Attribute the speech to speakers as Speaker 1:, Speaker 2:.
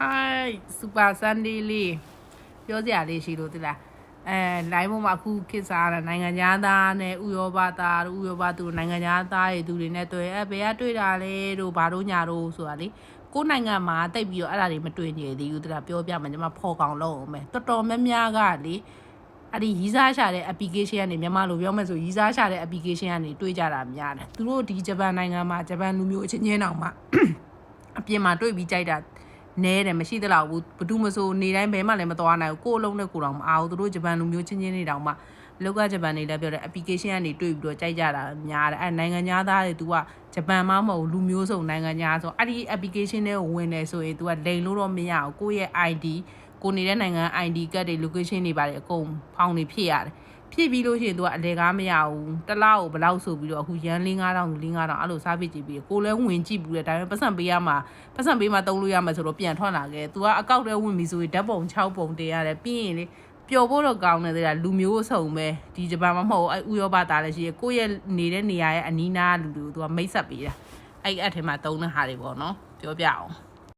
Speaker 1: Hi Super Sunday လေးပြောစရာလေးရှိလို့တိလားလိုင်းပေါ်မှာအခုခေတ်စားတာနိုင်ငံသားနဲ့ဥရောပသားတို့ဥရောပသူနိုင်ငံသားတွေသူတွေနဲ့တွေ့ဘယ်ကတွေ့တာလဲတို့ဘာတို့ညာတို့ဆိုတာလေကိုယ်နိုင်ငံမှာတိတ်ပြီးတော့အဲ့ဒါတွေမတွေ့နေသေးဘူးတိလားပြောပြမှာကျွန်မဖော်ကောင်လုံးအောင်မယ်တော်တော်များများကလေအဲ့ဒီရီးစားရှာတဲ့ application ကနေမြန်မာလိုပြောမယ်ဆိုရီးစားရှာတဲ့ application ကနေတွေ့ကြတာများတယ်သူတို့ဒီဂျပန်နိုင်ငံမှာဂျပန်လူမျိုးအချင်းချင်းတောင်မှအပြင်မှာတွေ့ပြီးကြိုက်တာနဲတယ်မရှိသလောက်ဘူးဘသူမဆိုနေတိုင်းဘဲမှလည်းမသွားနိုင်ဘူးကိုယ်အလုံးနဲ့ကိုယ်တော်မအားဘူးသူတို့ဂျပန်လူမျိုးချင်းချင်းတွေတောင်မှလောက်ကဂျပန်တွေလည်းပြောတယ် application ကနေတွေ့ပြီးတော့ကြိုက်ကြတာများတယ်အဲနိုင်ငံသားတွေ तू ကဂျပန်မှမဟုတ်လူမျိုးစုံနိုင်ငံသားဆိုအဲ့ဒီ application တွေကိုဝင်တယ်ဆိုရင် तू ကလိန်လို့တော့မရဘူးကိုယ့်ရဲ့ ID ကိုနေတဲ့နိုင်ငံ ID ကတ်တွေ location တွေပါတယ်အကုန်ဖောင်နေဖြည့်ရတယ်ဖြည့်ပြီးလို့ရှိရင် तू ကအလေကားမရဘူးတစ်လောက်ကိုဘယ်လောက်ဆိုပြီးတော့အခုရန်4-5တောင်အဲ့လိုစားပစ်ကြည့်ပြီးကိုလည်းဝင်ကြည့်ဘူးလေဒါပေမဲ့ပတ်စံပေးရမှာပတ်စံပေးမှတုံးလို့ရမှာဆိုတော့ပြန်ထွက်လာခဲ့ तू ကအကောက်ထဲဝင်ပြီးဆိုရင်ဓာတ်ပုံ6ပုံတင်ရတယ်ပြီးရင်လေပျော်ဖို့တော့ကောင်းတယ်တဲ့လူမျိုးစုံပဲဒီဂျပန်မှာမဟုတ်ဥရောပသားလည်းရှိရကိုယ့်ရဲ့နေတဲ့နေရာရဲ့အနီးနားလူတွေကို तू ကမိတ်ဆက်ပေးတာအဲ့အထက်မှာတုံးတဲ့ဟာတွေပေါ့နော်ပြောပြအောင်